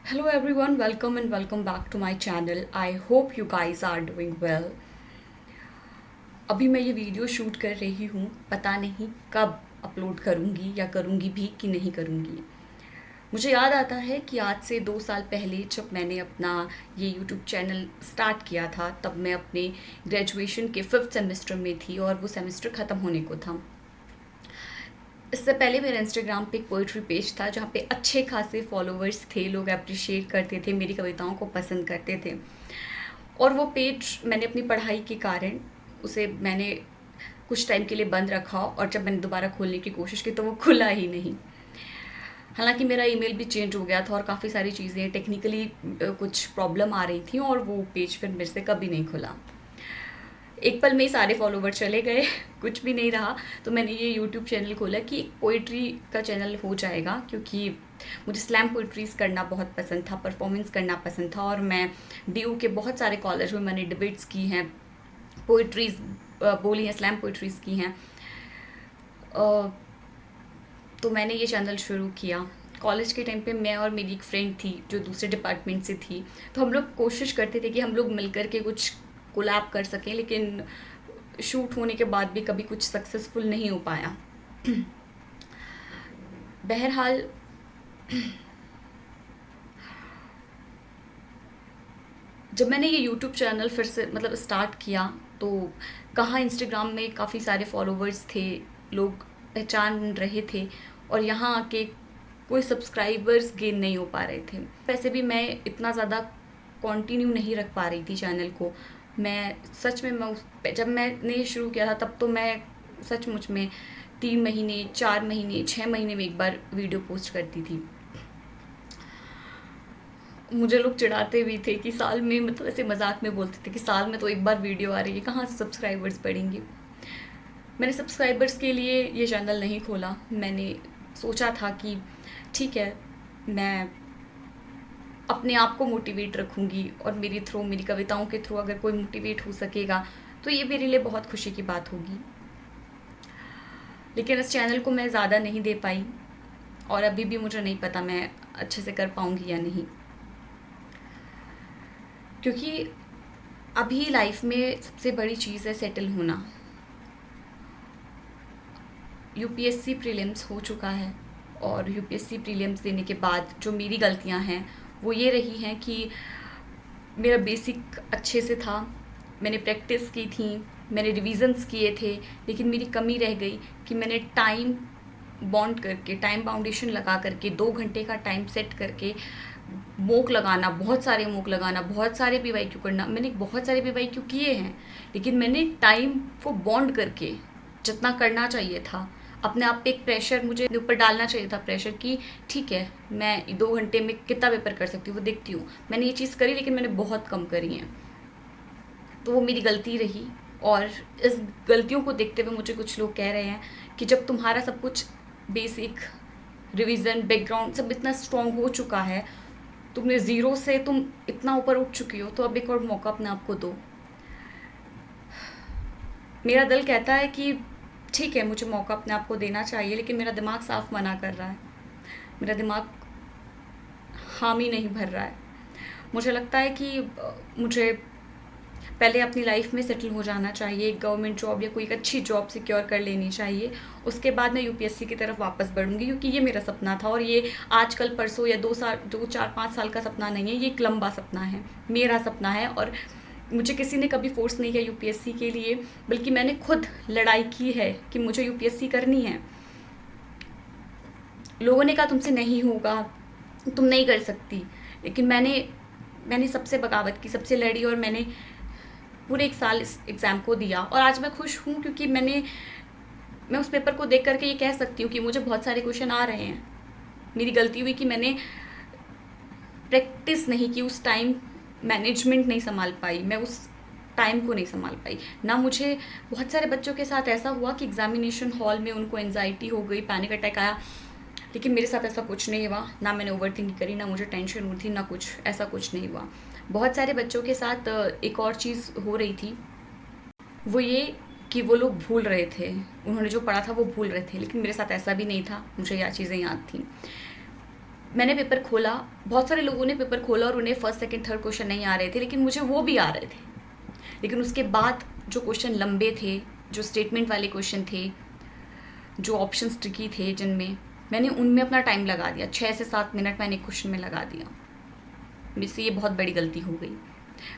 Hello everyone, welcome and welcome back to my channel. I hope you guys are doing well. अभी मैं ये video shoot कर रही हूँ, पता नहीं कब अपलोड करूँगी या करूँगी भी कि नहीं करूँगी। मुझे याद आता है कि आज से 2 साल पहले जब मैंने अपना ये यूट्यूब चैनल स्टार्ट किया था, तब मैं अपने ग्रेजुएशन के 5th सेमेस्टर में थी और वो सेमेस्टर ख़त्म होने को था। इससे पहले मेरा इंस्टाग्राम पे एक पोइट्री पेज था जहाँ पे अच्छे खासे फॉलोअर्स थे, लोग अप्रिशिएट करते थे, मेरी कविताओं को पसंद करते थे। और वो पेज मैंने अपनी पढ़ाई के कारण उसे मैंने कुछ टाइम के लिए बंद रखा और जब मैंने दोबारा खोलने की कोशिश की तो वो खुला ही नहीं। हालांकि मेरा ईमेल भी चेंज हो गया था और काफ़ी सारी चीज़ें टेक्निकली कुछ प्रॉब्लम आ रही थी और वो पेज फिर मेरे से कभी नहीं खुला। एक पल में ही सारे फॉलोवर चले गए, कुछ भी नहीं रहा। तो मैंने ये यूट्यूब चैनल खोला कि पोइट्री का चैनल हो जाएगा, क्योंकि मुझे स्लैम पोइट्रीज़ करना बहुत पसंद था, परफॉर्मेंस करना पसंद था। और मैं DU के बहुत सारे कॉलेज में मैंने डिबेट्स की हैं, पोइट्रीज़ बोली हैं, स्लैम पोइट्रीज़ की हैं। तो मैंने ये चैनल शुरू किया। कॉलेज के टाइम पे मैं और मेरी एक फ्रेंड थी जो दूसरे डिपार्टमेंट से थी, तो हम लोग कोशिश करते थे कि हम लोग मिलकर के कुछ कोलैब कर सकें, लेकिन शूट होने के बाद भी कभी कुछ सक्सेसफुल नहीं हो पाया। बहरहाल जब मैंने ये यूट्यूब चैनल फिर से स्टार्ट किया, तो कहाँ इंस्टाग्राम में काफ़ी सारे फॉलोवर्स थे, लोग पहचान रहे थे और यहाँ आके कोई सब्सक्राइबर्स गेन नहीं हो पा रहे थे। वैसे भी मैं इतना ज़्यादा कंटिन्यू नहीं रख पा रही थी चैनल को। मैं सच में जब मैंने शुरू किया था तब तो मैं सचमुच में 3 महीने, 4 महीने, 6 महीने में एक बार वीडियो पोस्ट करती थी। मुझे लोग चिढ़ाते भी थे कि साल में, ऐसे मजाक में बोलते थे कि साल में तो एक बार वीडियो आ रही है, कहाँ से सब्सक्राइबर्स बढ़ेंगे। मैंने सब्सक्राइबर्स के लिए ये चैनल नहीं खोला। मैंने सोचा था कि ठीक है, मैं अपने आप को मोटिवेट रखूँगी और मेरी कविताओं के थ्रू अगर कोई मोटिवेट हो सकेगा तो ये मेरे लिए बहुत खुशी की बात होगी। लेकिन इस चैनल को मैं ज़्यादा नहीं दे पाई और अभी भी मुझे नहीं पता मैं अच्छे से कर पाऊँगी या नहीं, क्योंकि अभी लाइफ में सबसे बड़ी चीज़ है सेटल होना। UPSC प्रीलिम्स हो चुका है और UPSC प्रीलिम्स देने के बाद जो मेरी गलतियां हैं वो ये रही हैं कि मेरा बेसिक अच्छे से था, मैंने प्रैक्टिस की थी, मैंने रिविज़न्स किए थे, लेकिन मेरी कमी रह गई कि मैंने टाइम बॉन्ड करके, टाइम बाउंडेशन लगा करके 2 घंटे का टाइम सेट करके मोक लगाना, बहुत सारे मोक लगाना, बहुत सारे PYQ करना। मैंने बहुत सारे PYQ किए हैं, लेकिन मैंने टाइम को बॉन्ड करके जितना करना चाहिए था, अपने आप पे एक प्रेशर मुझे ऊपर डालना चाहिए था, प्रेशर कि ठीक है मैं 2 घंटे में कितना पेपर कर सकती हूँ वो देखती हूँ। मैंने ये चीज़ करी, लेकिन मैंने बहुत कम करी हैं, तो वो मेरी गलती रही। और इस गलतियों को देखते हुए मुझे कुछ लोग कह रहे हैं कि जब तुम्हारा सब कुछ बेसिक, रिवीजन, बैकग्राउंड सब इतना स्ट्रॉन्ग हो चुका है, तुमने ज़ीरो से तुम इतना ऊपर उठ चुकी हो, तो अब एक और मौका अपने आप को दो। मेरा दिल कहता है कि ठीक है, मुझे मौका अपने आप को देना चाहिए, लेकिन मेरा दिमाग साफ मना कर रहा है। मेरा दिमाग हामी नहीं भर रहा है। मुझे लगता है कि मुझे पहले अपनी लाइफ में सेटल हो जाना चाहिए, एक गवर्नमेंट जॉब या कोई एक अच्छी जॉब सिक्योर कर लेनी चाहिए। उसके बाद मैं UPSC की तरफ वापस बढ़ूँगी, क्योंकि ये मेरा सपना था और ये आजकल परसों या 2 साल, 2, 4, 5 साल का सपना नहीं है, ये एक लंबा सपना है, मेरा सपना है। और मुझे किसी ने कभी फोर्स नहीं किया UPSC के लिए, बल्कि मैंने खुद लड़ाई की है कि मुझे UPSC करनी है। लोगों ने कहा तुमसे नहीं होगा, तुम नहीं कर सकती, लेकिन मैंने सबसे बगावत की, सबसे लड़ी और मैंने पूरे 1 साल इस एग्ज़ाम को दिया। और आज मैं खुश हूँ, क्योंकि मैं उस पेपर को देख करके ये कह सकती हूँ कि मुझे बहुत सारे क्वेश्चन आ रहे हैं। मेरी गलती हुई कि मैंने प्रैक्टिस नहीं की, उस टाइम मैनेजमेंट नहीं संभाल पाई, मैं उस टाइम को नहीं संभाल पाई ना। मुझे बहुत सारे बच्चों के साथ ऐसा हुआ कि एग्जामिनेशन हॉल में उनको एंजाइटी हो गई, पैनिक अटैक आया, लेकिन मेरे साथ ऐसा कुछ नहीं हुआ। ना मैंने ओवरथिंकिंग करी, ना मुझे टेंशन हुई थी, ना कुछ ऐसा कुछ नहीं हुआ। बहुत सारे बच्चों के साथ एक और चीज़ हो रही थी, वो ये कि वो लोग भूल रहे थे, उन्होंने जो पढ़ा था वो भूल रहे थे, लेकिन मेरे साथ ऐसा भी नहीं था, मुझे यह चीज़ें याद थी। मैंने पेपर खोला, बहुत सारे लोगों ने पेपर खोला और उन्हें फर्स्ट सेकंड थर्ड क्वेश्चन नहीं आ रहे थे, लेकिन मुझे वो भी आ रहे थे। लेकिन उसके बाद जो क्वेश्चन लंबे थे, जो स्टेटमेंट वाले क्वेश्चन थे, जो ऑप्शंस ट्रिकी थे, जिनमें मैंने उनमें अपना टाइम लगा दिया, 6 से 7 मिनट मैंने एक क्वेश्चन में लगा दिया। मुझसे ये बहुत बड़ी गलती हो गई।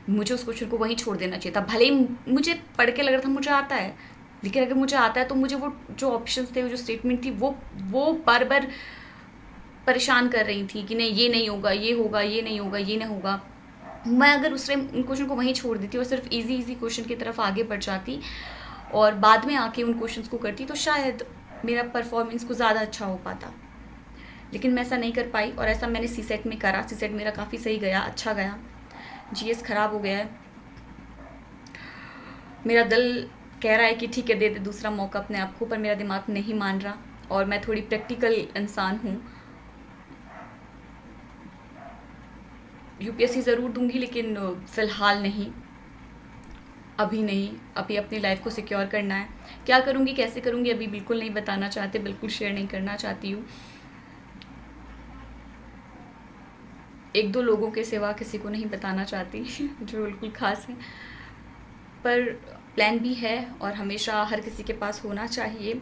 मुझे उस क्वेश्चन को वहीं छोड़ देना चाहिए था। भले ही मुझे पढ़ के लग रहा था मुझे आता है, लेकिन अगर मुझे आता है तो मुझे वो जो ऑप्शंस थे, वो जो स्टेटमेंट थी, वो बार बार परेशान कर रही थी कि नहीं ये नहीं होगा, ये होगा, ये नहीं होगा, ये नहीं होगा। मैं अगर उस टाइम उन क्वेश्चन को वहीं छोड़ देती और सिर्फ इजी इजी क्वेश्चन की तरफ आगे बढ़ जाती और बाद में आके उन क्वेश्चंस को करती, तो शायद मेरा परफॉर्मेंस को ज़्यादा अच्छा हो पाता। लेकिन मैं ऐसा नहीं कर पाई और ऐसा मैंने सी सेट में करा। सी सेट मेरा काफ़ी सही गया, अच्छा गया। जीएस ख़राब हो गया है। मेरा दिल कह रहा है कि ठीक है, दे दे दूसरा मौका अपने आप को, पर मेरा दिमाग नहीं मान रहा और मैं थोड़ी प्रैक्टिकल इंसान हूँ। यूपीएससी ज़रूर दूंगी, लेकिन फ़िलहाल नहीं, अभी नहीं। अभी अपनी लाइफ को सिक्योर करना है। क्या करूँगी, कैसे करूँगी, अभी बिल्कुल नहीं बताना चाहते, बिल्कुल शेयर नहीं करना चाहती हूँ। एक दो लोगों के सिवा किसी को नहीं बताना चाहती जो बिल्कुल ख़ास है। पर प्लान भी है और हमेशा हर किसी के पास होना चाहिए।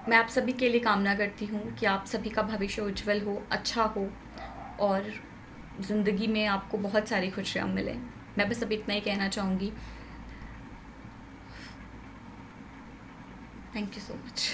मैं आप सभी के लिए कामना करती हूँ कि आप सभी का भविष्य उज्जवल हो, अच्छा हो और ज़िंदगी में आपको बहुत सारी खुशियाँ मिलें। मैं बस अभी इतना ही कहना चाहूँगी। Thank you so much.